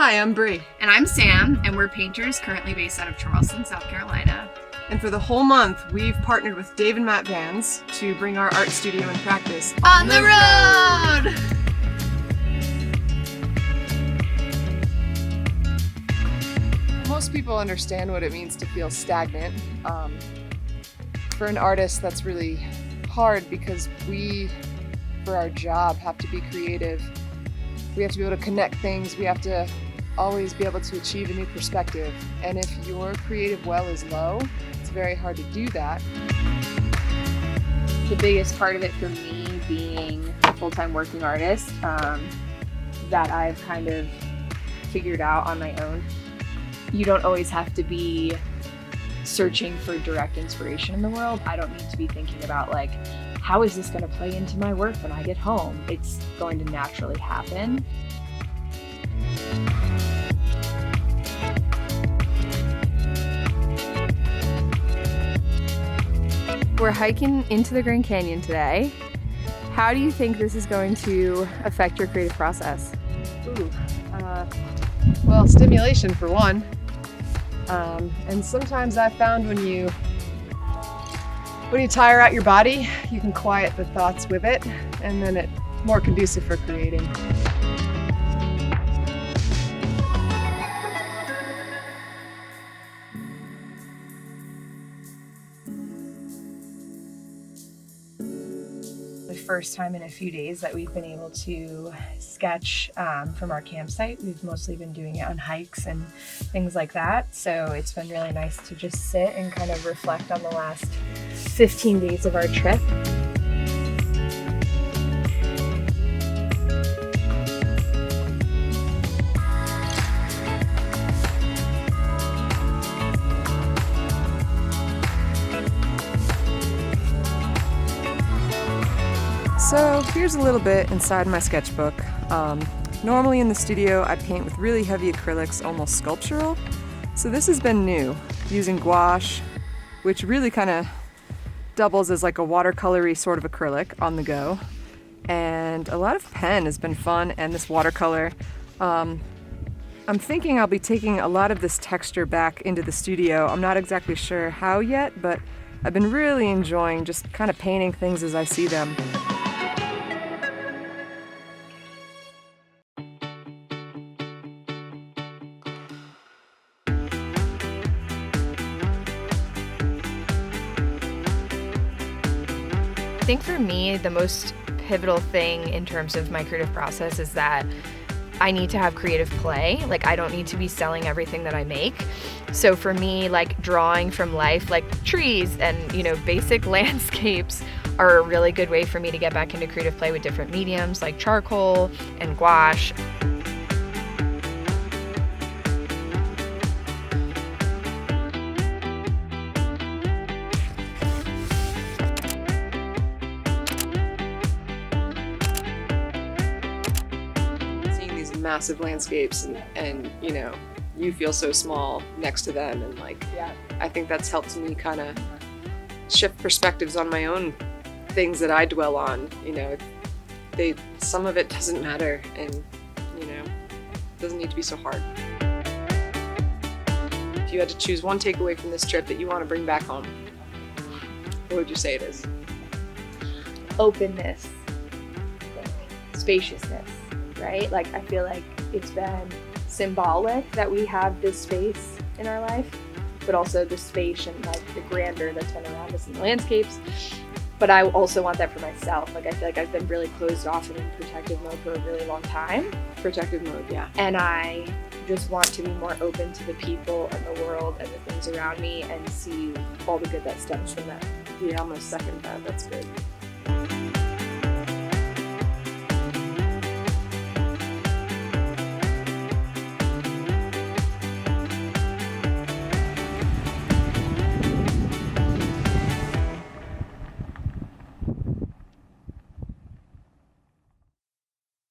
Hi, I'm Bree. And I'm Sam, and we're painters currently based out of Charleston, South Carolina. And for the whole month, we've partnered with Dave and Matt Vans to bring our art studio and practice on the road! Most people understand what it means to feel stagnant. For an artist, that's really hard because we, for our job, have to be creative. We have to be able to connect things. We have to always be able to achieve a new perspective. And if your creative well is low, it's very hard to do that. The biggest part of it for me being a full-time working artist that I've kind of figured out on my own. You don't always have to be searching for direct inspiration in the world. I don't need to be thinking about like, how is this going to play into my work when I get home? It's going to naturally happen. We're hiking into the Grand Canyon today. How do you think this is going to affect your creative process? Well, stimulation for one. And sometimes I found when you tire out your body, you can quiet the thoughts with it, and then it's more conducive for creating. The first time in a few days that we've been able to sketch from our campsite. We've mostly been doing it on hikes and things like that. So it's been really nice to just sit and kind of reflect on the last 15 days of our trip. So here's a little bit inside my sketchbook. Normally in the studio I paint with really heavy acrylics, almost sculptural. So this has been new, using gouache, which really kind of doubles as like a watercolory sort of acrylic on the go. And a lot of pen has been fun, and this watercolor. I'm thinking I'll be taking a lot of this texture back into the studio. I'm not exactly sure how yet, but I've been really enjoying just kind of painting things as I see them. I think for me, the most pivotal thing in terms of my creative process is that I need to have creative play. Like, I don't need to be selling everything that I make. So for me, like drawing from life, like trees and, basic landscapes are a really good way for me to get back into creative play with different mediums like charcoal and gouache. Massive landscapes and you feel so small next to them, and I think that's helped me kind of shift perspectives on my own things that I dwell on. Some of it doesn't matter, and it doesn't need to be so hard. If you had to choose one takeaway from this trip that you want to bring back home, what would you say it is? Openness, spaciousness. Right? Like, I feel like it's been symbolic that we have this space in our life, but also the space and like the grandeur that's been around us in the landscapes. But I also want that for myself. Like, I feel like I've been really closed off and in protective mode for a really long time. Protective mode, yeah. And I just want to be more open to the people and the world and the things around me and see all the good that stems from that. Yeah, I'm gonna second that. That's good.